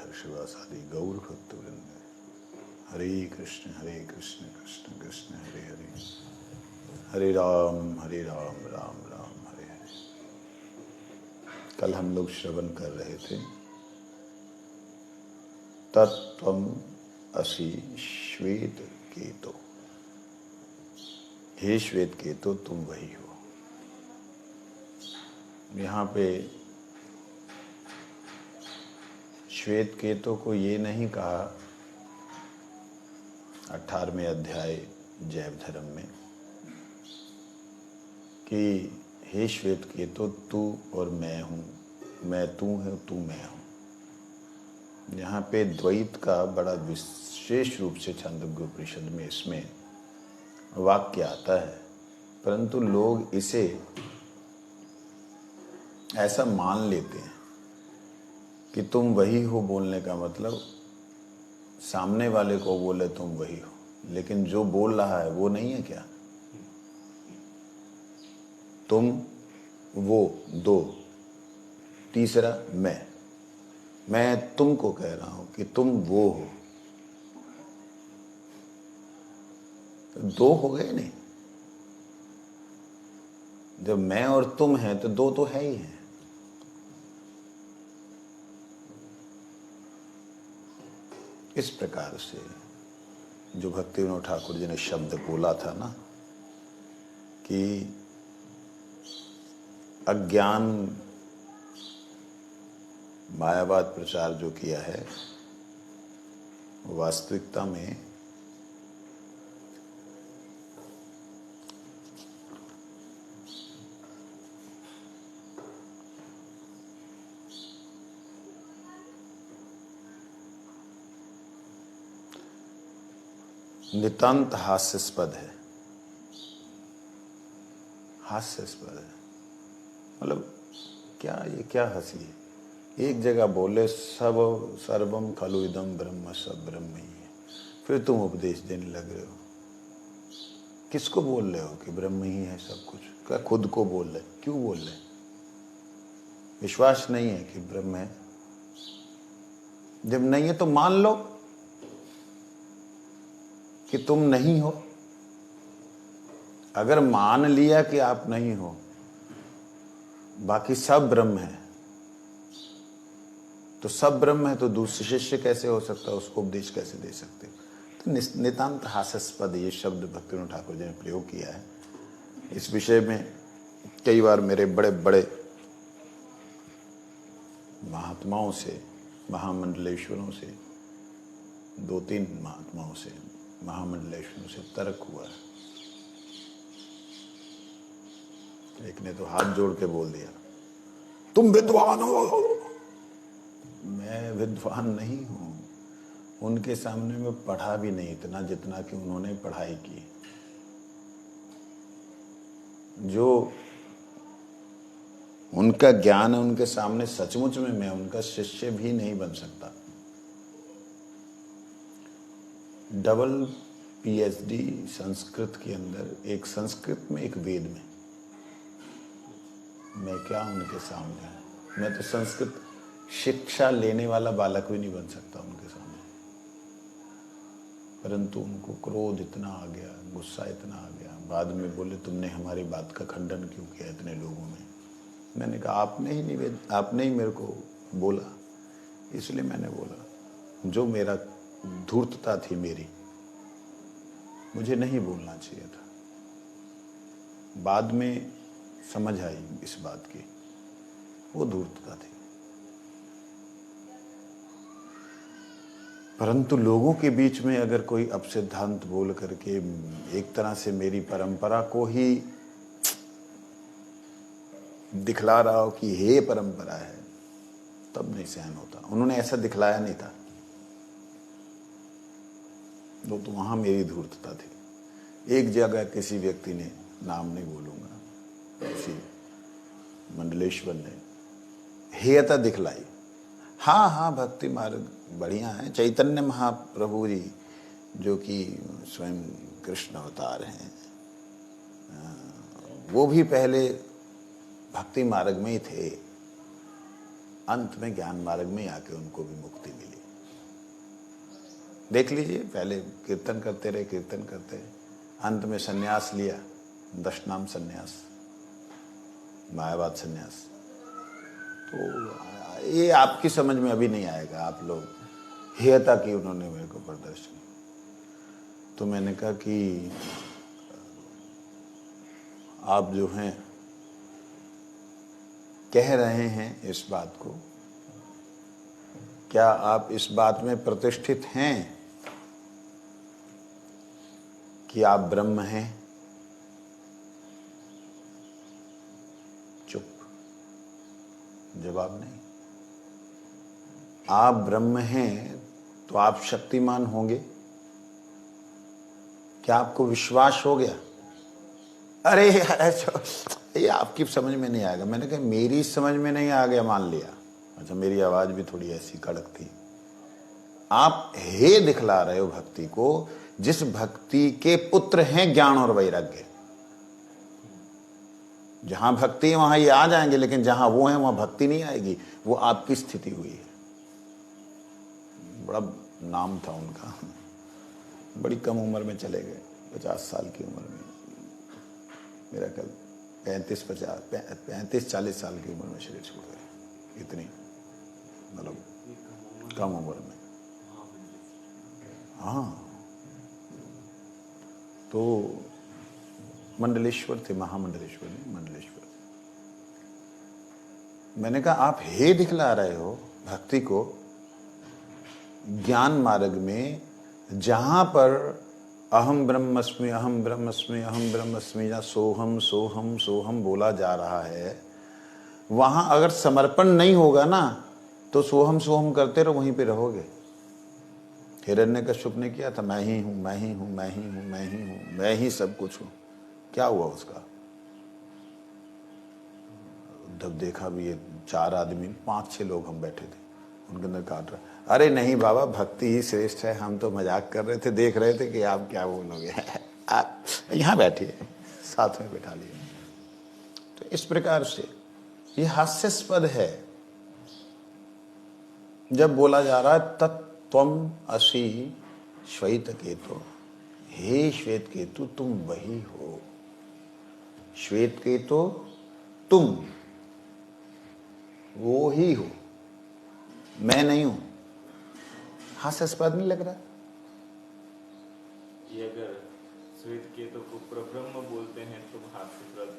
हर्षवासादि गौर भक्तवृंद। हरे कृष्ण कृष्ण कृष्ण हरे हरे, हरे राम राम राम हरे हरे। कल हम लोग श्रवण कर रहे थे तत्त्वम् असि श्वेत केतो। हे श्वेत केतो तुम वही हो। यहाँ पे श्वेत केतो को ये नहीं कहा 18वें अध्याय जैव धर्म में कि हे श्वेत केतो तू और मैं हूँ, मैं तू है तू मैं हूँ। यहाँ पे द्वैत का बड़ा विशेष रूप से छांदोग्य उपनिषद में इसमें वाक्य आता है, परंतु लोग इसे ऐसा मान लेते हैं कि तुम वही हो बोलने का मतलब सामने वाले को बोले तुम वही हो, लेकिन जो बोल रहा है वो नहीं है क्या? तुम वो दो, तीसरा मैं तुमको कह रहा हूं कि तुम वो हो, तो दो हो गए नहीं। जब मैं और तुम है तो दो तो है ही है। इस प्रकार से जो भक्ति विनोद ठाकुर जी ने शब्द बोला था ना कि अज्ञान मायावाद प्रचार जो किया है वास्तविकता में नितांत हास्यास्पद है। हास्यास्पद है मतलब क्या, ये क्या हंसी है? एक जगह बोले सब सर्वम खलु इदम ब्रह्म, सब ब्रह्म ही है, फिर तुम उपदेश देने लग रहे हो। किसको बोल रहे हो कि ब्रह्म ही है सब कुछ? क्या खुद को बोल रहे? क्यों बोल रहे? विश्वास नहीं है कि ब्रह्म है? जब नहीं है तो मान लो कि तुम नहीं हो। अगर मान लिया कि आप नहीं हो, बाकी सब ब्रह्म है, तो सब ब्रह्म है तो दूसरे शिष्य कैसे हो सकता है? उसको उपदेश कैसे दे सकते? तो नितांत हास्यास्पद ये शब्द भक्ति विनोद ठाकुर जी ने प्रयोग किया है। इस विषय में कई बार मेरे बड़े बड़े महात्माओं से, महामंडलेश्वरों से, 2-3 महात्माओं से, महामंडलेश्वरों से तर्क हुआ है। एक ने तो हाथ जोड़ के बोल दिया तुम विद्वान हो। मैं विद्वान नहीं हूं। उनके सामने मैं पढ़ा भी नहीं इतना जितना कि उन्होंने पढ़ाई की। जो उनका ज्ञान है उनके सामने, सचमुच में मैं उनका शिष्य भी नहीं बन सकता। डबल पीएचडी संस्कृत के अंदर, एक संस्कृत में एक वेद में, मैं क्या उनके सामने? मैं तो संस्कृत शिक्षा लेने वाला बालक भी नहीं बन सकता उनके सामने। परंतु उनको क्रोध इतना आ गया, गुस्सा इतना आ गया, बाद में बोले तुमने हमारी बात का खंडन क्यों किया इतने लोगों में? मैंने कहा आपने ही मेरे को बोला, इसलिए मैंने बोला। जो मेरा धूर्तता थी मेरी, मुझे नहीं बोलना चाहिए था। बाद में समझ आई इस बात की, वो धूर्तता थी। परंतु लोगों के बीच में अगर कोई अपसिद्धांत बोल करके एक तरह से मेरी परंपरा को ही दिखला रहा हो कि हे परंपरा है, तब नहीं सहन होता। उन्होंने ऐसा दिखलाया नहीं था, तो वहां मेरी धूर्तता थी। एक जगह किसी व्यक्ति ने, नाम नहीं बोलूंगा, किसी मंडलेश्वर ने हेयता दिखलाई। हाँ भक्ति मार्ग बढ़िया है। चैतन्य महाप्रभु जी जो कि स्वयं कृष्ण अवतार हैं, वो भी पहले भक्ति मार्ग में ही थे, अंत में ज्ञान मार्ग में आके उनको भी मुक्ति मिली। देख लीजिए, पहले कीर्तन करते रहे, कीर्तन करते रहे, अंत में सन्यास लिया, दशनाम सन्यास, मायावाद सन्यास। तो ये आपकी समझ में अभी नहीं आएगा, आप लोग हेयता की उन्होंने मेरे को प्रदर्शन। तो मैंने कहा कि आप जो हैं कह रहे हैं इस बात को, क्या आप इस बात में प्रतिष्ठित हैं कि आप ब्रह्म हैं? चुप, जवाब नहीं। आप ब्रह्म हैं तो आप शक्तिमान होंगे, क्या आपको विश्वास हो गया? अरे ऐसा ये आपकी समझ में नहीं आएगा। मैंने कहा मेरी समझ में नहीं आ गया, मान लिया। अच्छा, मेरी आवाज भी थोड़ी ऐसी कड़क थी। आप हे दिखला रहे हो भक्ति को, जिस भक्ति के पुत्र हैं ज्ञान और वैराग्य। जहां भक्ति है वहां ये आ जाएंगे, लेकिन जहां वो है वहां भक्ति नहीं आएगी। वो आपकी स्थिति हुई है। बड़ा नाम था उनका, बड़ी कम उम्र में चले गए, 50 साल की उम्र में, मेरा ख्याल 35-40 साल की उम्र में शरीर छोड़ गए। इतनी मतलब कम उम्र में। हाँ, तो मंडलेश्वर थे, महामंडलेश्वर नहीं, मंडलेश्वर। मैंने कहा आप हे दिखला रहे हो भक्ति को ज्ञान मार्ग में, जहां पर अहम ब्रह्मस्मि अहम ब्रह्मस्मि अहम ब्रह्मस्मि या सोहम सोहम सोहम बोला जा रहा है, वहां अगर समर्पण नहीं होगा ना तो सोहम सोहम करते रहो, वहीं पे रहोगे। हिरण्यकश्यप ने किया था, मैं ही हूं मैं ही हूं मैं ही हूं मैं ही हूं मैं ही सब कुछ हूं। क्या हुआ उसका? जब देखा भी ये 4 आदमी 5-6 लोग हम बैठे थे, उनके अंदर काट रहा, अरे नहीं बाबा भक्ति ही श्रेष्ठ है, हम तो मजाक कर रहे थे, देख रहे थे कि आप क्या बोलोगे। आप यहाँ बैठिए, साथ में बैठा लिए। तो इस प्रकार से ये हास्यास्पद है जब बोला जा रहा है तत्त्वम असि श्वेत केतु, हे श्वेत केतु तुम वही हो। श्वेत केतु तुम वो ही हो, मैं नहीं हूं। हास्यास्पद नहीं लग रहा? ये अगर श्वेत केतु को परब्रह्म बोलते हैं तो हास्यास्पद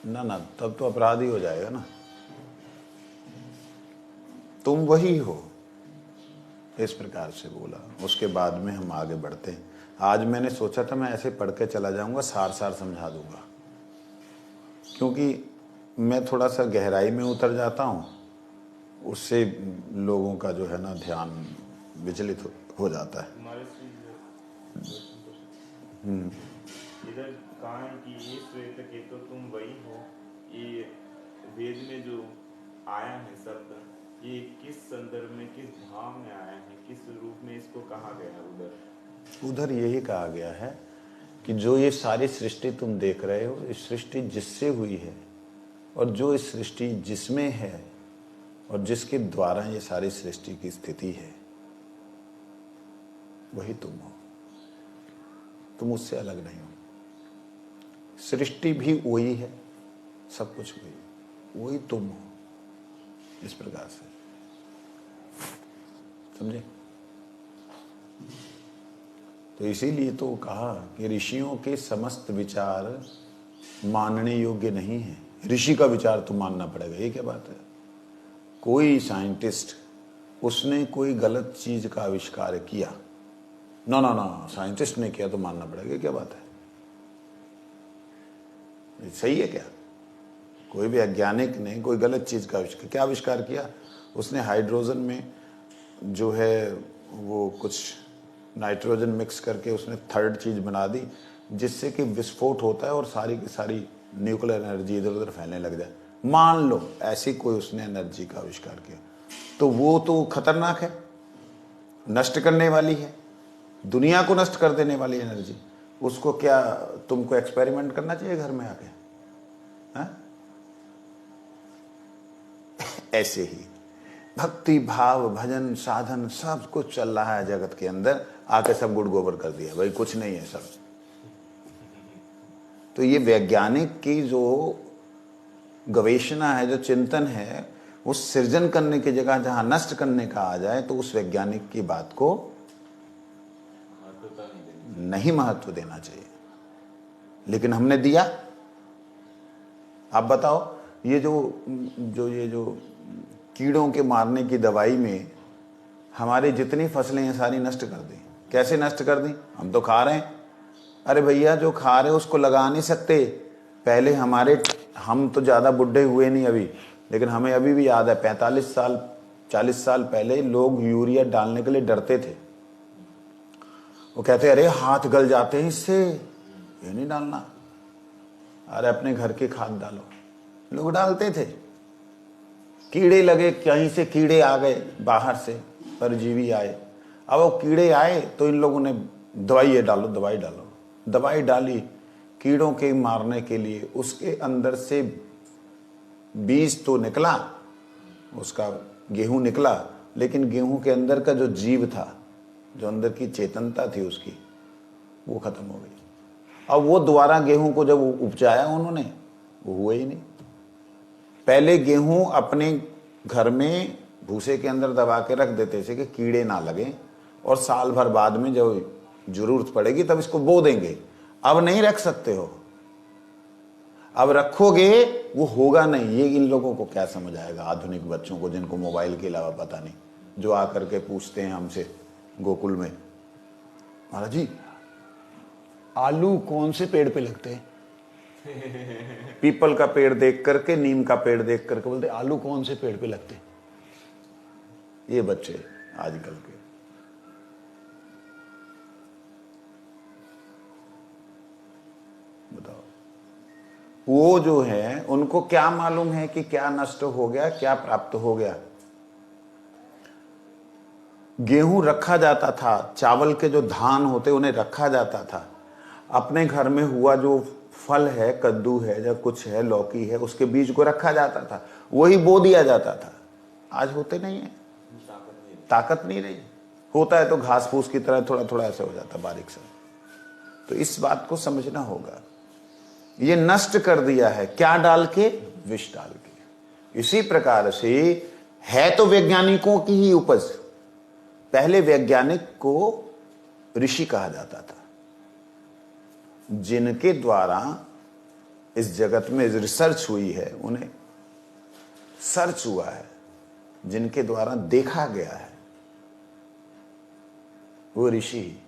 ना, तब तो अपराधी हो जाएगा ना। तुम वही हो, इस प्रकार से बोला। उसके बाद में हम आगे बढ़ते हैं। आज मैंने सोचा था मैं ऐसे पढ़ के चला जाऊंगा, सार सार समझा दूंगा, क्योंकि मैं थोड़ा सा गहराई में उतर जाता हूं, उससे लोगों का जो है ना ध्यान विचलित हो जाता है। इधर कहा है कि ये श्वेत केतु तुम वही हो, ये वेद में जो आया है शब्द, ये किस संदर्भ में, किस भाव में आया है, किस रूप में इसको कहा गया है? उधर यही कहा गया है कि जो ये सारी सृष्टि तुम देख रहे हो, इस सृष्टि जिससे हुई है, और जो इस सृष्टि जिसमें है, और जिसके द्वारा ये सारी सृष्टि की स्थिति है, वही तुम हो। तुम उससे अलग नहीं हो। सृष्टि भी वही है, सब कुछ वही तुम हो। इस प्रकार से समझे? तो इसीलिए तो कहा कि ऋषियों के समस्त विचार मानने योग्य नहीं है। ऋषि का विचार तो मानना पड़ेगा, ये क्या बात है? कोई साइंटिस्ट, उसने कोई गलत चीज का आविष्कार किया, ना ना ना, साइंटिस्ट ने किया तो मानना पड़ेगा, क्या बात है? सही है क्या? कोई भी वैज्ञानिक ने कोई गलत चीज का आविष्कार, क्या आविष्कार किया? उसने हाइड्रोजन में जो है वो कुछ नाइट्रोजन मिक्स करके उसने थर्ड चीज बना दी, जिससे कि विस्फोट होता है और सारी की सारी न्यूक्लियर एनर्जी इधर उधर फैलने लग जाए। मान लो ऐसी कोई उसने एनर्जी का आविष्कार किया, तो वो तो खतरनाक है, नष्ट करने वाली है, दुनिया को नष्ट कर देने वाली एनर्जी। उसको क्या तुमको एक्सपेरिमेंट करना चाहिए घर में आके? हाँ? ऐसे ही भक्ति भाव भजन साधन सब कुछ चल रहा है जगत के अंदर, आके सब गुड़ गोबर कर दिया, भाई कुछ नहीं है सब। तो ये वैज्ञानिक की जो गवेषणा है, जो चिंतन है, उस सृजन करने की जगह जहां नष्ट करने का आ जाए तो उस वैज्ञानिक की बात को नहीं महत्व देना चाहिए। लेकिन हमने दिया। आप बताओ, ये जो कीड़ों के मारने की दवाई में हमारी जितनी फसलें हैं सारी नष्ट कर दी। कैसे नष्ट कर दी? हम तो खा रहे हैं। अरे भैया, जो खा रहे उसको लगा नहीं सकते। पहले हम तो ज़्यादा बुढ़े हुए नहीं अभी, लेकिन हमें अभी भी याद है 45 साल 40 साल पहले लोग यूरिया डालने के लिए डरते थे। वो कहते अरे हाथ गल जाते हैं इससे, ये नहीं डालना। अरे अपने घर की खाद डालो। लोग डालते थे। कीड़े लगे, कहीं से कीड़े आ गए, बाहर से परजीवी आए। अब वो कीड़े आए तो इन लोगों ने दवाई डालो, दवाई डालो। दवाई डाली कीड़ों के मारने के लिए। उसके अंदर से बीज तो निकला, उसका गेहूं निकला, लेकिन गेहूं के अंदर का जो जीव था, जो अंदर की चेतनता थी उसकी, वो खत्म हो गई। अब वो दोबारा गेहूं को जब उपजाया उन्होंने, वो हुआ ही नहीं। पहले गेहूं अपने घर में भूसे के अंदर दबा के रख देते थे कि कीड़े ना लगे, और साल भर बाद में जब जरूरत पड़ेगी तब इसको बो देंगे। अब नहीं रख सकते हो। अब रखोगे वो होगा नहीं। ये इन लोगों को क्या समझ आएगा, आधुनिक बच्चों को, जिनको मोबाइल के अलावा पता नहीं, जो आकर के पूछते हैं हमसे गोकुल में, महाराज जी आलू कौन से पेड़ पे लगते हैं? पीपल का पेड़ देख करके, नीम का पेड़ देख करके बोलते आलू कौन से पेड़ पे लगते हैं? ये बच्चे आजकल के। बताओ, वो जो है उनको क्या मालूम है कि क्या नष्ट हो गया, क्या प्राप्त हो गया। गेहूं रखा जाता था, चावल के जो धान होते उन्हें रखा जाता था। अपने घर में हुआ जो फल है, कद्दू है या कुछ है, लौकी है, उसके बीज को रखा जाता था, वही बो दिया जाता था। आज होते नहीं है, ताकत नहीं रही। होता है तो घास फूस की तरह थोड़ा थोड़ा ऐसे हो जाता, बारीक सा। तो इस बात को समझना होगा। ये नष्ट कर दिया है, क्या डाल के? विष डाल के। इसी प्रकार से है तो वैज्ञानिकों की ही उपज। पहले वैज्ञानिक को ऋषि कहा जाता था, जिनके द्वारा इस जगत में रिसर्च हुई है, उन्हें सर्च हुआ है, जिनके द्वारा देखा गया है, वो ऋषि,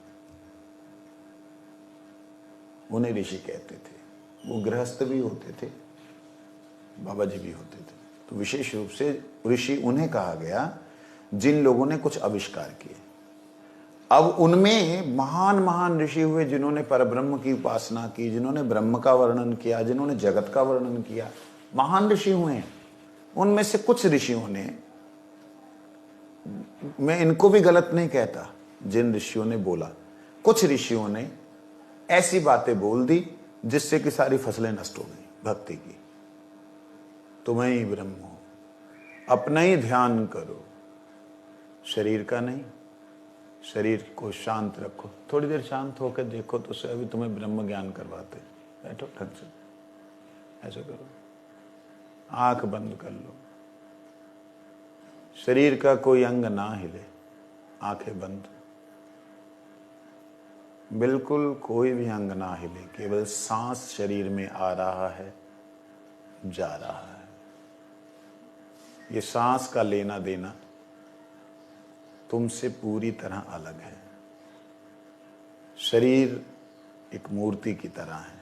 उन्हें ऋषि कहते थे। वो गृहस्थ भी होते थे, बाबा जी भी होते थे। तो विशेष रूप से ऋषि उन्हें कहा गया जिन लोगों ने कुछ आविष्कार किए। अब उनमें महान महान ऋषि हुए जिन्होंने परब्रह्म की उपासना की, जिन्होंने ब्रह्म का वर्णन किया, जिन्होंने जगत का वर्णन किया, महान ऋषि हुए हैं। उनमें से कुछ ऋषियों ने, मैं इनको भी गलत नहीं कहता, जिन ऋषियों ने बोला, कुछ ऋषियों ने ऐसी बातें बोल दी जिससे कि सारी फसलें नष्ट हो गई भक्ति की। तुम ही ब्रह्म हो, अपना ही ध्यान करो, शरीर का नहीं। शरीर को शांत रखो, थोड़ी देर शांत होकर देखो तो अभी तुम्हें ब्रह्म ज्ञान करवाते। बैठो ढंग से, ऐसा करो, आंख बंद कर लो, शरीर का कोई अंग ना हिले, आंखें बंद, बिल्कुल कोई भी अंग ना हिले, केवल सांस शरीर में आ रहा है, जा रहा है। ये सांस का लेना देना तुमसे पूरी तरह अलग है। शरीर एक मूर्ति की तरह है,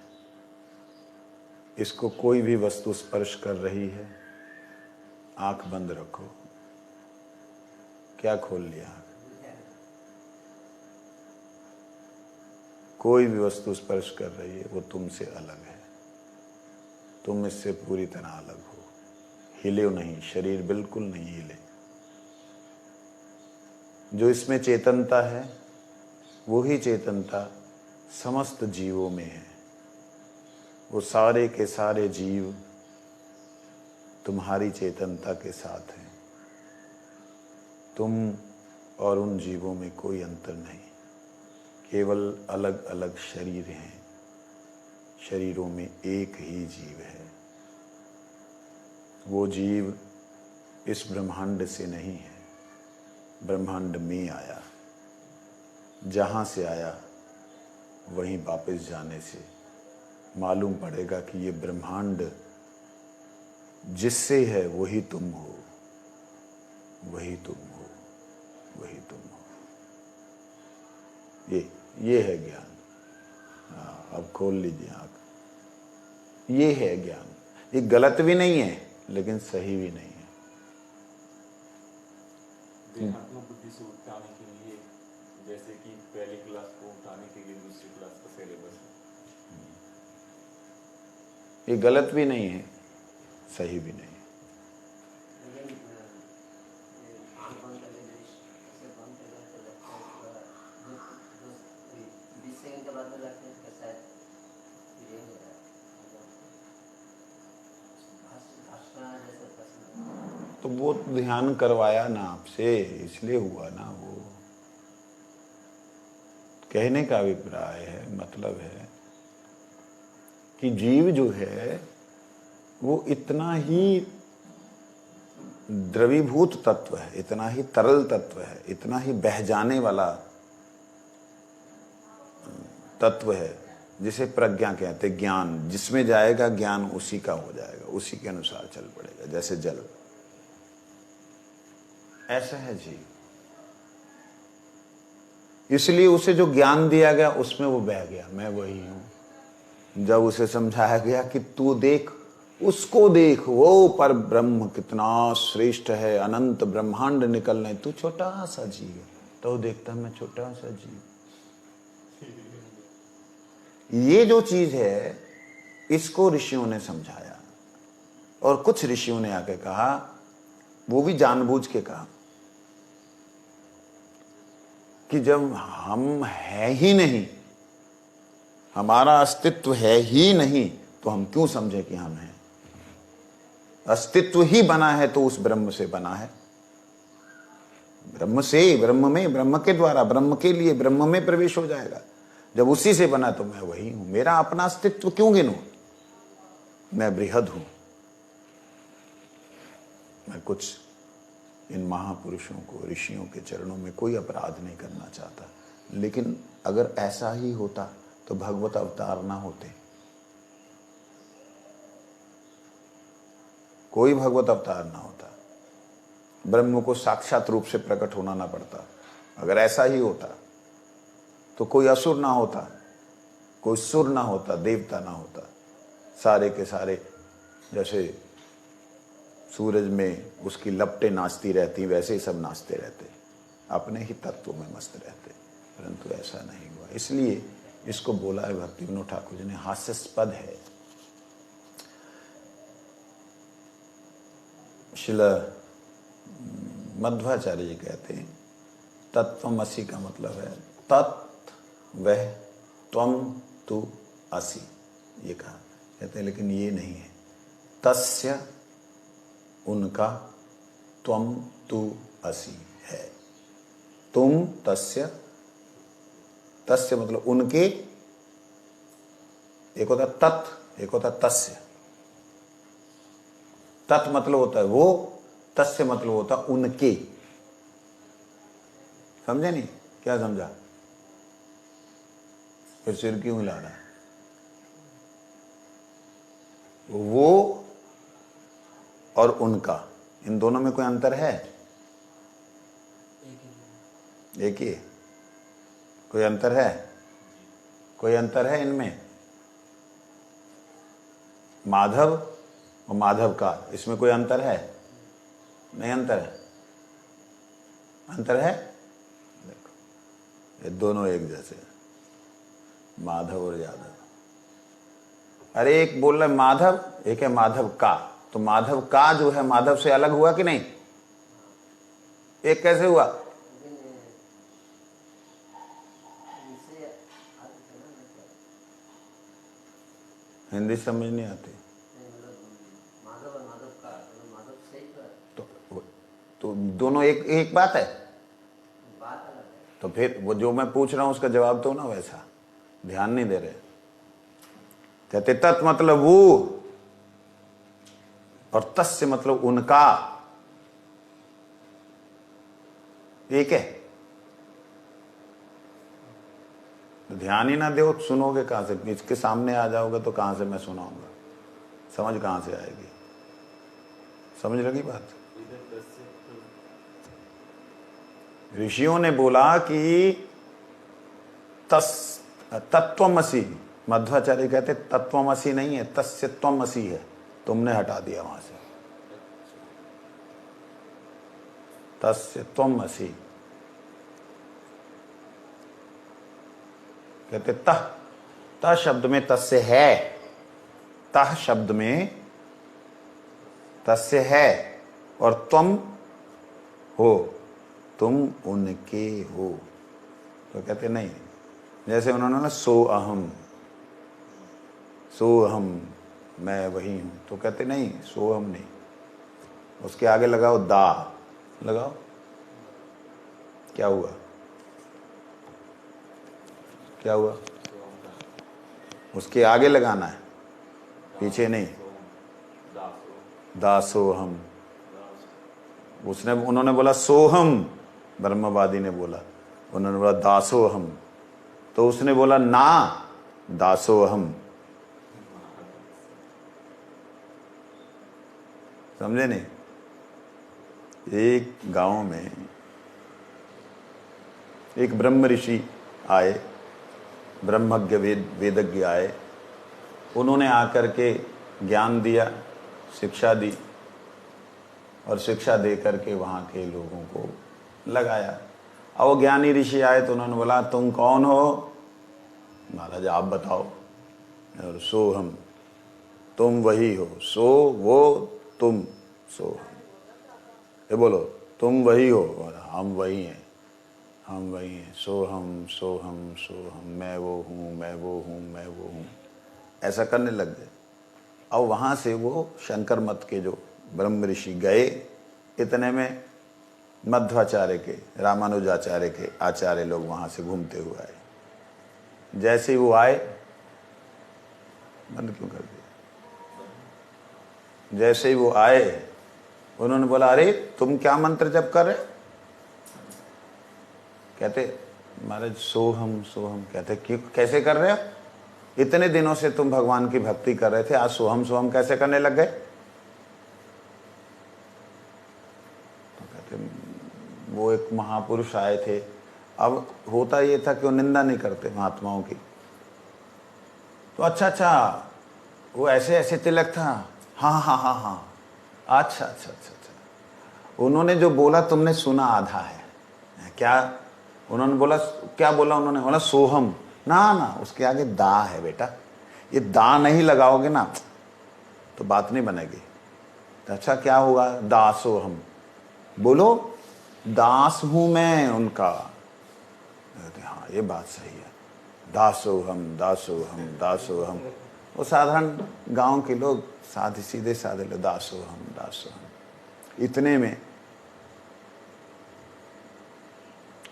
इसको कोई भी वस्तु स्पर्श कर रही है, आंख बंद रखो। क्या खोल लिया? कोई भी वस्तु स्पर्श कर रही है वो तुमसे अलग है, तुम इससे पूरी तरह अलग हो। हिले नहीं, शरीर बिल्कुल नहीं हिले। जो इसमें चेतनता है वही चेतनता समस्त जीवों में है। वो सारे के सारे जीव तुम्हारी चेतनता के साथ हैं। तुम और उन जीवों में कोई अंतर नहीं, केवल अलग अलग शरीर हैं, शरीरों में एक ही जीव है। वो जीव इस ब्रह्मांड से नहीं है, ब्रह्मांड में आया। जहाँ से आया वहीं वापस जाने से मालूम पड़ेगा कि ये ब्रह्मांड जिससे है वही तुम हो, वही तुम हो, वही तुम हो। ये है ज्ञान। अब खोल लीजिए आँख। ये है ज्ञान। ये गलत भी नहीं है लेकिन सही भी नहीं है। देहात्म बुद्धि से उठाने के लिए, जैसे कि पहली क्लास को उठाने के लिए दूसरी क्लास का सिलेबस है। ये गलत भी नहीं है, सही भी नहीं है। तो वो ध्यान करवाया ना आपसे, इसलिए हुआ ना। वो कहने का अभिप्राय है, मतलब है कि जीव जो है वो इतना ही द्रवीभूत तत्व है, इतना ही तरल तत्व है, इतना ही बह जाने वाला तत्व है, जिसे प्रज्ञा कहते, ज्ञान जिसमें जाएगा ज्ञान उसी का हो जाएगा, उसी के अनुसार चल पड़ेगा, जैसे जल। ऐसा है जीव। इसलिए उसे जो ज्ञान दिया गया उसमें वो बह गया, मैं वही हूं। जब उसे समझाया गया कि तू देख, उसको देख, वो पर ब्रह्म कितना श्रेष्ठ है, अनंत ब्रह्मांड निकल रहे, तू छोटा सा जीव है। तो देखता मैं छोटा सा जीव। ये जो चीज है इसको ऋषियों ने समझाया, और कुछ ऋषियों ने आके कहा, वो भी जानबूझ के कहा कि जब हम है ही नहीं, हमारा अस्तित्व है ही नहीं, तो हम क्यों समझे कि हम हैं। अस्तित्व ही बना है तो उस ब्रह्म से बना है, ब्रह्म से, ब्रह्म में, ब्रह्म के द्वारा, ब्रह्म के लिए, ब्रह्म में प्रवेश हो जाएगा। जब उसी से बना तो मैं वही हूं। मेरा अपना अस्तित्व क्यों गिनूं? मैं बृहद हूं। मैं कुछ इन महापुरुषों को, ऋषियों के चरणों में कोई अपराध नहीं करना चाहता, लेकिन अगर ऐसा ही होता तो भगवत अवतार ना होते, कोई भगवत अवतार ना होता, ब्रह्म को साक्षात रूप से प्रकट होना ना पड़ता। अगर ऐसा ही होता तो कोई असुर ना होता, कोई सुर ना होता, देवता ना होता। सारे के सारे जैसे सूरज में उसकी लपटें नाचती रहती, वैसे ही सब नाचते रहते, अपने ही तत्व में मस्त रहते। परंतु ऐसा नहीं हुआ। इसलिए इसको बोला है भक्ति विनोद ठाकुर जी ने, हास्यास्पद है। शिला मध्वाचार्य जी कहते हैं तत्वमसि का मतलब है तत् वह त्वम तू असि, ये कहा। कहते हैं लेकिन ये नहीं है, तस्य उनका, त्वम तू असि है। तुम तस्य, तस्य मतलब उनके, एक होता तत्, एक होता तस्य। तत् मतलब होता है वो, तस्य मतलब होता उनके। समझे नहीं? क्या समझा? फिर सिर क्यों हिला रहा है? वो और उनका, इन दोनों में कोई अंतर है? एक ही है। कोई अंतर है? कोई अंतर है इनमें? माधव और माधव का, इसमें कोई अंतर है? नहीं अंतर है। अंतर है? देखो ये दोनों एक जैसे हैं, माधव और यादव। अरे एक बोल रहा है माधव, एक है माधव का। तो माधव का जो है माधव से अलग हुआ कि नहीं? एक कैसे हुआ? हिंदी समझ नहीं आती तो तो दोनों एक एक बात है। तो फिर वो जो मैं पूछ रहा हूं उसका जवाब दो ना, वैसा ध्यान नहीं दे रहे। कहते तत् मतलब वो, और तस्य मतलब उनका, एक है। तो ध्यान ही ना दो, सुनोगे कहां से? इसके सामने आ जाओगे तो कहां से मैं सुनाऊंगा? समझ कहां से आएगी? समझ लगी बात? ऋषियों ने बोला कि तत्त्वमसि, मध्वाचार्य कहते तत्त्वमसि नहीं है, तस्य त्वमसि है, तुमने हटा दिया वहां से। तस्य त्वमसि कहते तह शब्द में तस्य है, तह शब्द में तस्य है, और तुम हो, तुम उनके हो। तो कहते नहीं, जैसे उन्होंने ना सो अहम, मैं वही हूं, तो कहते नहीं सो अहम नहीं, उसके आगे लगाओ दा, लगाओ, क्या हुआ? क्या हुआ? उसके आगे लगाना है, पीछे नहीं। दासोहम, उन्होंने बोला सोहम, ब्रह्मवादी ने बोला, उन्होंने बोला दासोहम, तो उसने बोला ना दासोहम। समझे नहीं? एक गांव में एक ब्रह्म ऋषि आए, ब्रह्मज्ञ वेदज्ञ आए, उन्होंने आकर के ज्ञान दिया, शिक्षा दी, और शिक्षा दे करके वहाँ के लोगों को लगाया। और वो ज्ञानी ऋषि आए तो उन्होंने बोला तुम कौन हो? महाराज आप बताओ। और सो हम, तुम वही हो, सो वो तुम, सो हम। ये बोलो तुम वही हो, और हम वही हैं, हम वही हैं, सो हम, सो हम, सो हम, मैं वो हूँ, मैं वो हूँ, मैं वो हूँ, ऐसा करने लग गए। और वहाँ से वो शंकर मत के जो ब्रह्म ऋषि गए, इतने में मध्वाचार्य के, रामानुजाचार्य के आचार्य लोग वहाँ से घूमते हुए आए। जैसे ही वो आए, बंद क्यों कर दिया? जैसे ही वो आए, उन्होंने बोला अरे तुम क्या मंत्र जप कर रहे? कहते महाराज सोहम सोहम। कहते क्यों, कैसे कर रहे हो? इतने दिनों से तुम भगवान की भक्ति कर रहे थे, आज सोहम सोहम कैसे करने लग गए? तो कहते वो एक महापुरुष आए थे। अब होता ये था कि वो निंदा नहीं करते महात्माओं की। तो अच्छा, वो ऐसे ऐसे तिलक था, हाँ, अच्छा। उन्होंने जो बोला तुमने सुना आधा है। क्या उन्होंने बोला? क्या बोला उन्होंने? बोला सोहम। ना, उसके आगे दा है बेटा, ये दा नहीं लगाओगे ना तो बात नहीं बनेगी। तो अच्छा क्या होगा? दासोहम। बोलो दास हूं मैं उनका। हाँ ये बात सही है, दासोहम दासोहम दासोहम। वो साधारण गांव के लोग, साधे सीधे साधे लोग, दासोहम दासोहम। इतने में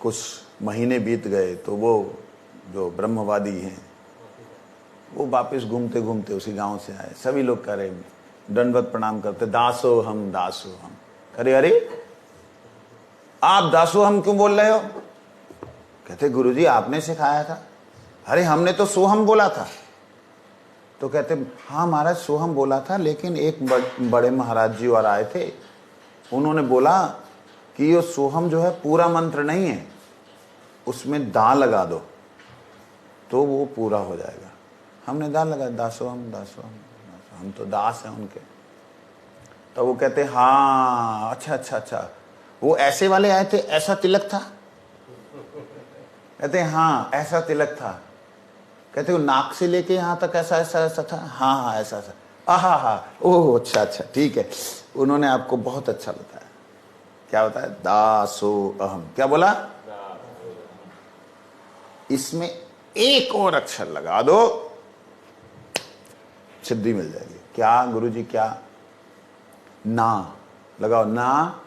कुछ महीने बीत गए तो वो जो ब्रह्मवादी हैं वो वापस घूमते घूमते उसी गांव से आए। सभी लोग कह रहे, दंडवत प्रणाम करते, दासोहम दासोहम। अरे आप दासोहम क्यों बोल रहे हो? कहते गुरुजी आपने सिखाया था। अरे हमने तो सोहम बोला था। तो कहते हाँ महाराज सोहम बोला था, लेकिन एक बड़े महाराज जी और आए थे, उन्होंने बोला कि ये सोहम जो है पूरा मंत्र नहीं है, उसमें दा लगा दो तो वो पूरा हो जाएगा। हमने दा लगा, दासोहम दासोहम, हम तो दास हैं उनके। तो वो कहते हाँ अच्छा, वो ऐसे वाले आए थे, ऐसा तिलक था? कहते हाँ ऐसा तिलक था। कहते वो नाक से लेके यहाँ तक ऐसा था? हाँ ऐसा। आहा, ओह अच्छा ठीक है, उन्होंने आपको बहुत अच्छा बताया। क्या होता है? दासो अहम। क्या बोला? इसमें एक और अक्षर लगा दो, सिद्धि मिल जाएगी। क्या गुरुजी? क्या? ना लगाओ, ना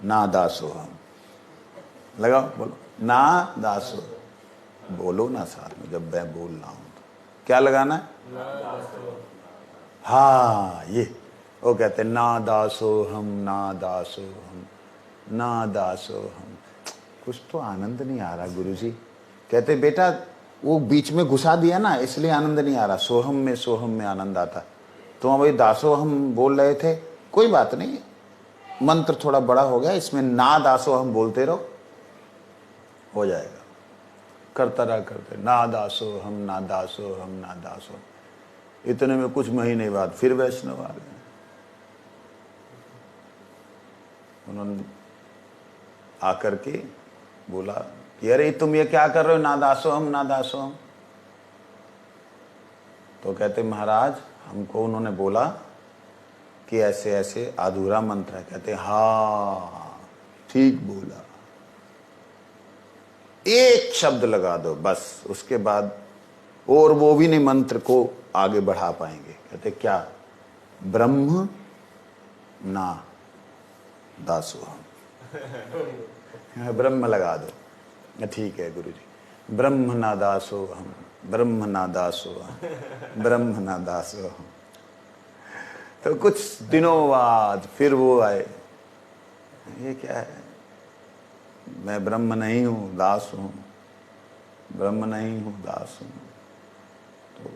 ना दासो हम। लगाओ, बोलो ना दासो। बोलो ना साथ में जब मैं बोल रहा हूं तो क्या लगाना है? हाँ, ये वो कहते ना दासो हम, ना दासो हम, ना दासो हम। कुछ तो आनंद नहीं आ रहा गुरुजी। कहते बेटा वो बीच में घुसा दिया ना, इसलिए आनंद नहीं आ रहा। सोहम में आनंद आता। तो भाई दासो हम बोल रहे थे, कोई बात नहीं, मंत्र थोड़ा बड़ा हो गया, इसमें ना दासो हम बोलते रहो, हो जाएगा। करता रहा करते, ना दासो हम, ना दासो हम, ना दासो। इतने में कुछ महीने बाद फिर वैष्णव आ गए। उन्होंने आकर के बोला कि अरे तुम ये क्या कर रहे हो, ना दासो हम, ना दासो हम। तो कहते महाराज हमको उन्होंने बोला कि ऐसे ऐसे अधूरा मंत्र है। कहते हाँ ठीक बोला, एक शब्द लगा दो बस, उसके बाद और वो भी नहीं मंत्र को आगे बढ़ा पाएंगे। कहते क्या? ब्रह्म ना दासो हम। ब्रह्म लगा दो। ठीक है गुरुजी। ब्रह्म ना दासो हम, ब्रह्म ना दासो हम, ब्रह्म ना दासो हम। तो कुछ दिनों बाद फिर वो आए, ये क्या है? मैं ब्रह्म नहीं हूं, दास हूं। ब्रह्म नहीं हूं, दास हूं। तो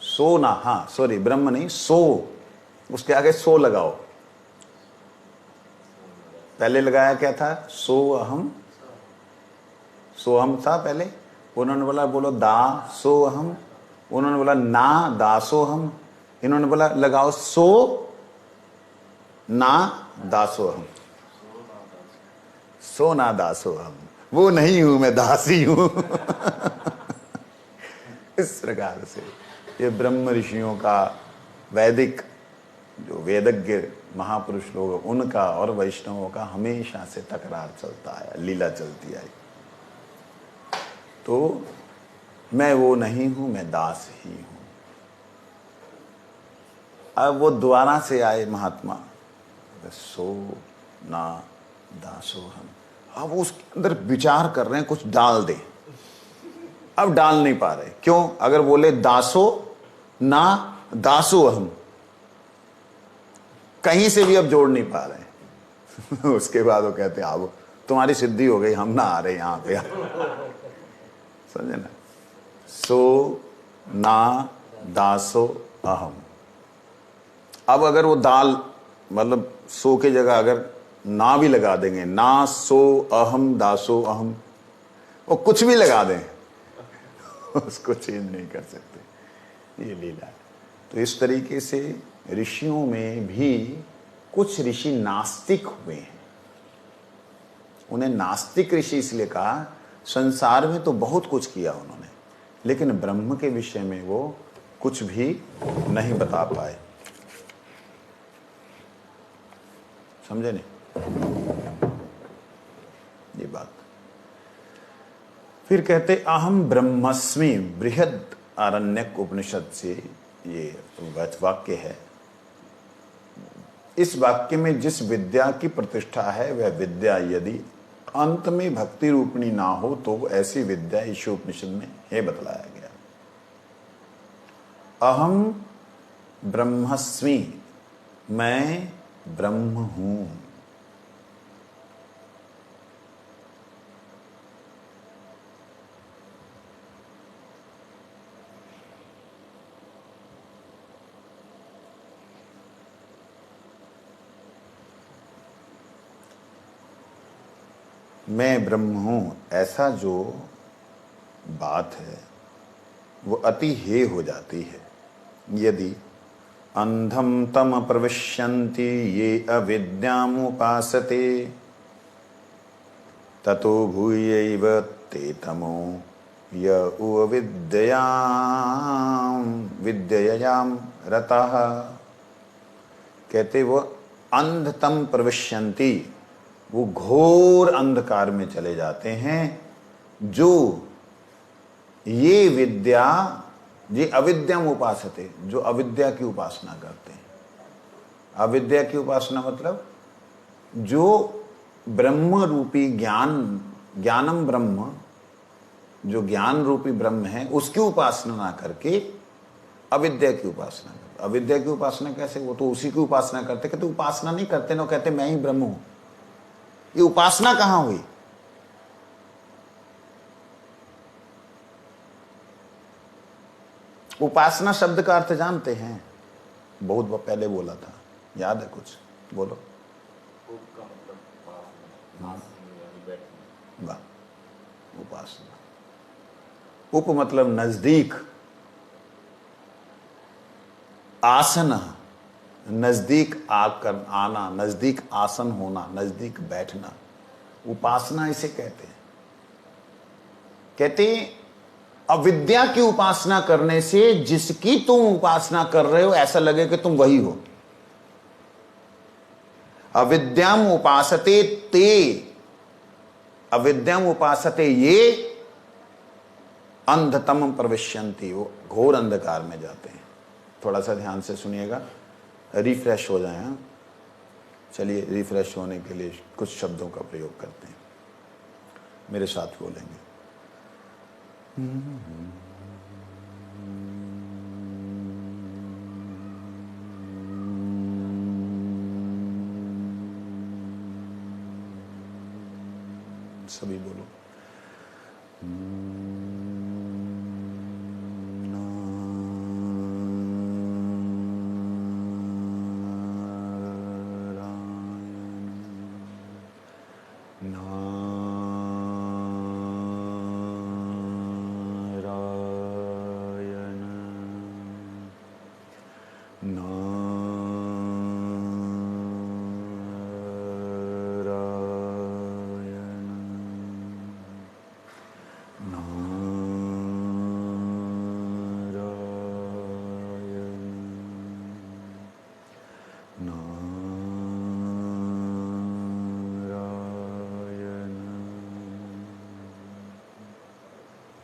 सो ना, हाँ सॉरी, ब्रह्म नहीं, सो, उसके आगे सो लगाओ। पहले लगाया क्या था? सो अहम, सो हम था पहले। उन्होंने बोला बोलो दा सो हम, उन्होंने बोला ना दासो हम, इन्होंने बोला लगाओ सो ना दासो हम। सो ना दासो हम, वो नहीं हूं मैं, दासी हूं। इस प्रकार से ये ब्रह्म ऋषियों का, वैदिक जो वेदज्ञ महापुरुष लोग, उनका और वैष्णवों का हमेशा से तकरार चलता है, लीला चलती आई। तो मैं वो नहीं हूं, मैं दास ही हूं। अब वो द्वारा से आए महात्मा, सो ना दासो हम। अब उसके अंदर विचार कर रहे हैं कुछ डाल दे, अब डाल नहीं पा रहे। क्यों? अगर बोले दासो ना दासो हम, कहीं से भी अब जोड़ नहीं पा रहे। उसके बाद वो कहते हैं अब तुम्हारी सिद्धि हो गई, हम ना आ रहे यहां पे। समझे ना? सो ना दासो अहम। अब अगर वो दाल मतलब सो की जगह अगर ना भी लगा देंगे, ना सो अहम दासो अहम, वो कुछ भी लगा दें, उसको चेंज नहीं कर सकते। ये लीला है। तो इस तरीके से ऋषियों में भी कुछ ऋषि नास्तिक हुए हैं। उन्हें नास्तिक ऋषि इसलिए कहा, संसार में तो बहुत कुछ किया उन्होंने, लेकिन ब्रह्म के विषय में वो कुछ भी नहीं बता पाए। समझे नहीं ये बात? फिर कहते अहम ब्रह्मस्मि, बृहद आरण्यक उपनिषद से ये वाक्य है। इस वाक्य में जिस विद्या की प्रतिष्ठा है वह विद्या यदि अंत में भक्ति रूपणी ना हो तो ऐसी विद्या इस उपनिषद में है बतलाया गया। अहम ब्रह्मस्मि, मैं ब्रह्म हूं। मैं ब्रह्म हूं, ऐसा जो बात है वो अति हेय हो जाती है यदि अंधम तम प्रविश्यन्ति ये अविद्यामुपासते ततो भूयैव ते तमो य विद्ययाम रतः। कहते वो अंधतम प्रविश्यन्ति, वो घोर अंधकार में चले जाते हैं जो ये विद्या, ये अविद्याम उपासते, जो अविद्या की उपासना करते हैं। अविद्या की उपासना मतलब जो ब्रह्म रूपी ज्ञान, ज्ञानम ब्रह्म, जो ज्ञान रूपी ब्रह्म है उसकी उपासना ना करके अविद्या की उपासना करते। अविद्या की उपासना कैसे? वो तो उसी की उपासना करते। कहते उपासना नहीं करते ना, कहते मैं ही ब्रह्म हूं। ये उपासना कहां हुई? उपासना शब्द का अर्थ जानते हैं? बहुत पहले बोला था, याद है कुछ? बोलो। उप का मतलब उपासना, आसन यानी बैठना। वाह, उपासना। उप मतलब नजदीक, आसन नजदीक आकर आना, नजदीक आसन होना, नजदीक बैठना, उपासना इसे कहते हैं। कहते हैं अविद्या की उपासना करने से जिसकी तुम उपासना कर रहे हो ऐसा लगे कि तुम वही हो। अविद्याम उपासते ते, अविद्याम उपासते ये अंधतम प्रविश्यन्ति, वो घोर अंधकार में जाते हैं। थोड़ा सा ध्यान से सुनिएगा, रिफ्रेश हो जाए। हाँ, चलिए रिफ्रेश होने के लिए कुछ शब्दों का प्रयोग करते हैं, मेरे साथ बोलेंगे। सभी बोलो।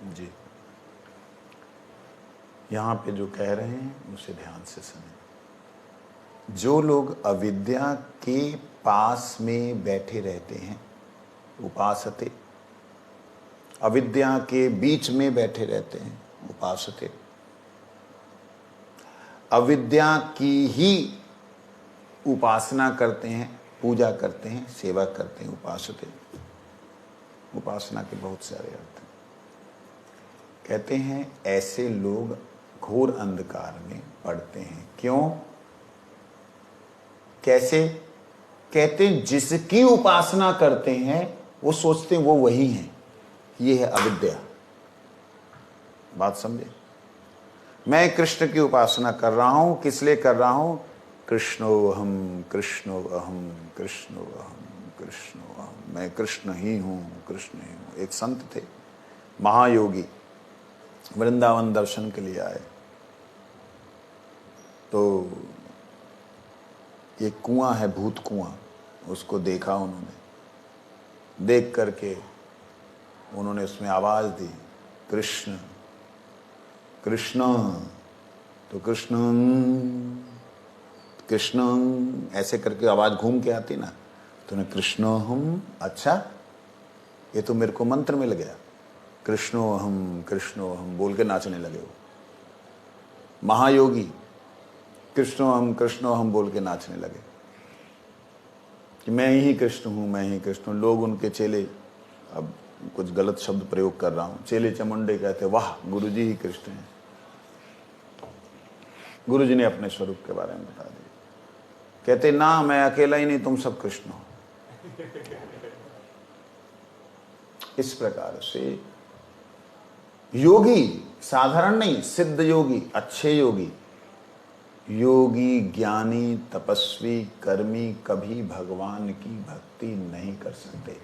जी, यहां पे जो कह रहे हैं उसे ध्यान से सुनें। जो लोग अविद्या के पास में बैठे रहते हैं, उपासते, अविद्या के बीच में बैठे रहते हैं, उपासते, अविद्या की ही उपासना करते हैं, पूजा करते हैं, सेवा करते हैं, उपासते। उपासना के बहुत सारे अर्थ हैं। कहते हैं ऐसे लोग घोर अंधकार में पड़ते हैं। क्यों? कैसे? कहते हैं जिसकी उपासना करते हैं वो सोचते हैं वो वही हैं। ये है अविद्या। बात समझे? मैं कृष्ण की उपासना कर रहा हूं, किस लिए कर रहा हूं? कृष्णोऽहम् कृष्णोऽहम् कृष्णोऽहम् कृष्णोऽहम्, मैं कृष्ण ही हूं, कृष्ण ही हूं। एक संत थे, महायोगी, वृंदावन दर्शन के लिए आए। तो एक कुआं है, भूत कुआं, उसको देखा उन्होंने। देख करके उन्होंने उसमें आवाज दी, कृष्ण कृष्ण। तो कृष्ण कृष्ण ऐसे करके आवाज घूम के आती ना, तो उन्हें कृष्णोऽहम्, अच्छा ये तो मेरे को मंत्र मिल गया, कृष्णोऽहम् बोल के नाचने लगे वो महायोगी। कृष्णोऽहम् बोल के नाचने लगे कि मैं ही कृष्ण हूं, मैं ही कृष्ण हूं। लोग उनके चेले, अब कुछ गलत शब्द प्रयोग कर रहा हूं, चेले चमुंडे कहते वाह गुरुजी ही कृष्ण हैं। गुरुजी ने अपने स्वरूप के बारे में बता दिया। कहते ना, मैं अकेला ही नहीं, तुम सब कृष्ण हो। इस प्रकार से योगी, साधारण नहीं, सिद्ध योगी, अच्छे योगी, योगी, ज्ञानी, तपस्वी, कर्मी कभी भगवान की भक्ति नहीं कर सकते।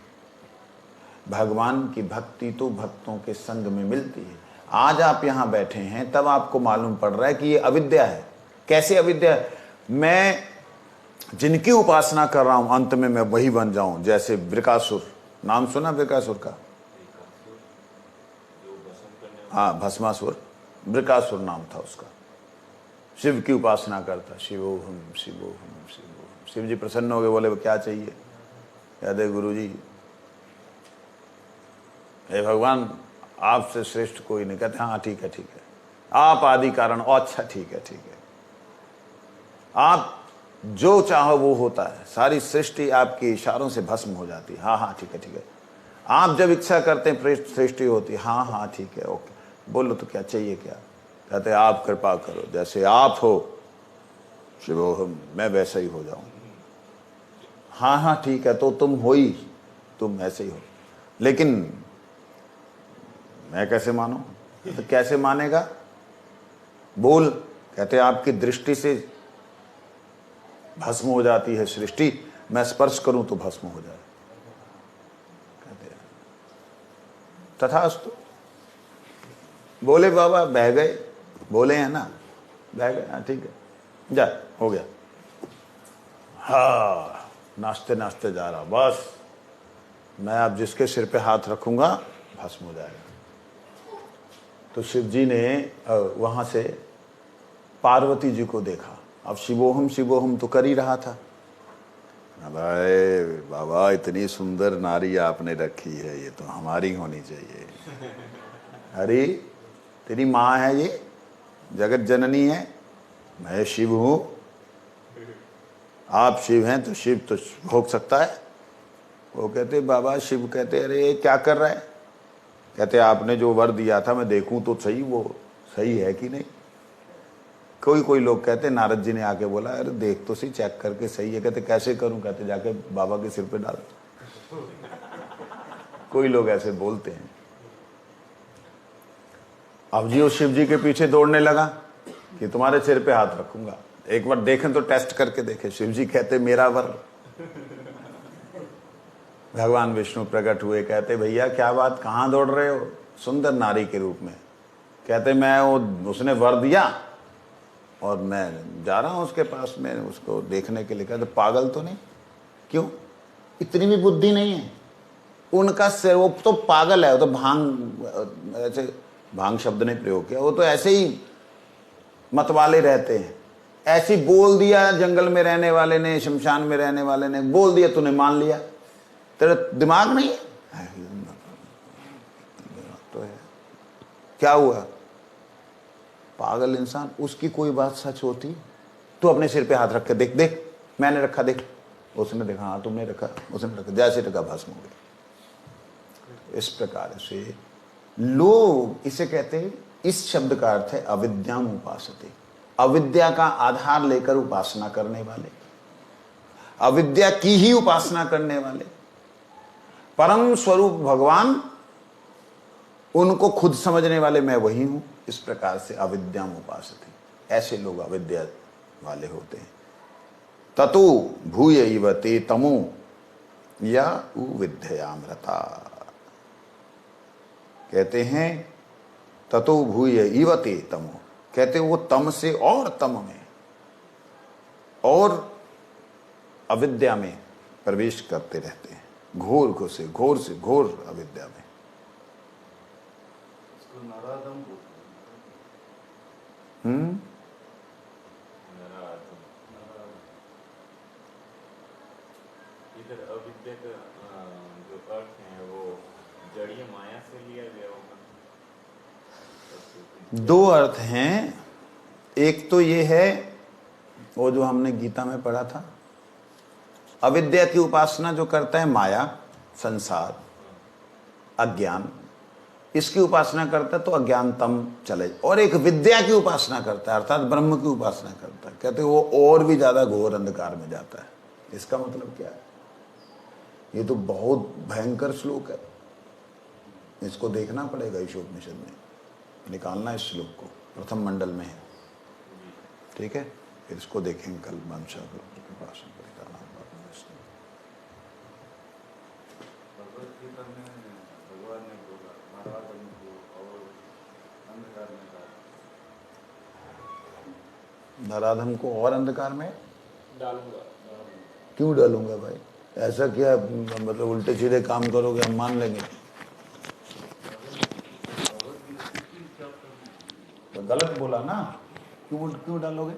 भगवान की भक्ति तो भक्तों के संग में मिलती है। आज आप यहां बैठे हैं तब आपको मालूम पड़ रहा है कि ये अविद्या है। कैसे अविद्या है? मैं जिनकी उपासना कर रहा हूं अंत में मैं वही बन जाऊं। जैसे वृकासुर, नाम सुना वृकासुर का? हाँ, भस्मासुर, वृकासुर नाम था उसका। शिव की उपासना करता, शिवोहम शिवोहम शिवोहम। शिव जी प्रसन्न हो गए, बोले क्या चाहिए? कहते गुरुजी, हे भगवान आपसे श्रेष्ठ कोई नहीं। कहते हाँ ठीक है, ठीक है, आप आदि कारण। अच्छा ठीक है, ठीक है, आप जो चाहो वो होता है, सारी सृष्टि आपके इशारों से भस्म हो जाती है। हाँ हाँ ठीक है, ठीक है, आप जब इच्छा करते हैं सृष्टि होती है। हाँ हाँ ठीक है, ओके, बोलो तो क्या चाहिए क्या? कहते आप कृपा करो, जैसे आप हो शिवोहम, मैं वैसा ही हो जाऊं। हाँ हाँ ठीक है, तो तुम हो ही, तुम ऐसे ही हो, लेकिन मैं कैसे मानूं? तो कैसे मानेगा? बोल। कहते आपकी दृष्टि से भस्म हो जाती है सृष्टि, मैं स्पर्श करूं तो भस्म हो जाए। कहते तथास्तु। बोले बाबा, बह गए, बोले हैं ना, बह गए, हाँ ठीक है, जा, हो गया। हाँ, नाचते नाचते जा रहा, बस मैं अब जिसके सिर पे हाथ रखूंगा भस्म हो जाएगा। तो शिव जी ने वहां से पार्वती जी को देखा। अब शिवोहम शिवोहम तो कर ही रहा था। अरे बाबा, इतनी सुंदर नारी आपने रखी है, ये तो हमारी होनी चाहिए। अरे तेरी माँ है ये, जगत जननी है, मैं शिव हूं, आप शिव हैं तो शिव तो भोग सकता है। वो कहते बाबा, शिव कहते अरे ये क्या कर रहा है? कहते आपने जो वर दिया था, मैं देखूं तो सही वो सही है कि नहीं। कोई लोग कहते, नारद जी ने आके बोला अरे देख तो सही, चेक करके सही है। कहते कैसे करूं? कहते जाके बाबा के सिर पे डाल। कोई लोग ऐसे बोलते हैं। अब जी वो शिव जी के पीछे दौड़ने लगा कि तुम्हारे सिर पे हाथ रखूंगा, एक बार देखें तो टेस्ट करके देखें। शिव जी कहते मेरा वर। भगवान विष्णु प्रकट हुए, कहते भैया क्या बात, कहाँ दौड़ रहे हो? सुंदर नारी के रूप में। कहते मैं वो उसने वर दिया और मैं जा रहा हूं उसके पास में उसको देखने के लिए। कहते पागल तो नहीं? क्यों, इतनी भी बुद्धि नहीं है? उनका सिर, वो तो पागल है, वो तो भांग, ऐसे भांग शब्द ने प्रयोग किया, वो तो ऐसे ही मतवाले रहते हैं। ऐसी बोल दिया, जंगल में रहने वाले ने, शमशान में रहने वाले ने बोल दिया, तूने मान लिया। तेरा दिमाग नहीं है? तो है, क्या हुआ? पागल इंसान, उसकी कोई बात सच होती? तू अपने सिर पे हाथ रख के देख, देख मैंने रखा, देख। उसने देखा, हाँ तुमने रखा, उसने रखा, जैसे रखा भस्म हो गया। इस प्रकार से लोग इसे कहते हैं, इस शब्द का अर्थ है अविद्याम उपासते, अविद्या का आधार लेकर उपासना करने वाले, अविद्या की ही उपासना करने वाले। परम स्वरूप भगवान, उनको खुद समझने वाले मैं वही हूं। इस प्रकार से अविद्याम उपासते, ऐसे लोग अविद्या वाले होते हैं। ततो भूय इव ते तमो या विद्यामृता। कहते हैं ततो भूय इव ते तमो, कहते वो तम से और तम में और अविद्या में प्रवेश करते रहते हैं, घोर से घोर अविद्या में। इधर अविद्या का जो अर्थ है वो जड़ीय माया से लिया गया होगा। दो अर्थ हैं, एक तो ये है वो जो हमने गीता में पढ़ा था, अविद्या की उपासना जो करता है माया, संसार, अज्ञान, इसकी उपासना करता है तो अज्ञानतम चले। और एक विद्या की उपासना करता है अर्थात ब्रह्म की उपासना करता है, कहते वो और भी ज्यादा घोर अंधकार में जाता है। इसका मतलब क्या है? ये तो बहुत भयंकर श्लोक है, इसको देखना पड़ेगा ईशोपनिषद में, निकालना इस श्लोक को, प्रथम मंडल में है, ठीक है? फिर इसको देखेंगे कल। वंशा नराधम को और अंधकार में डालूंगा। क्यों डालूंगा भाई? ऐसा क्या मतलब उल्टे सीधे काम करोगे हम मान लेंगे? तो गलत बोला ना, क्यों डालोगे?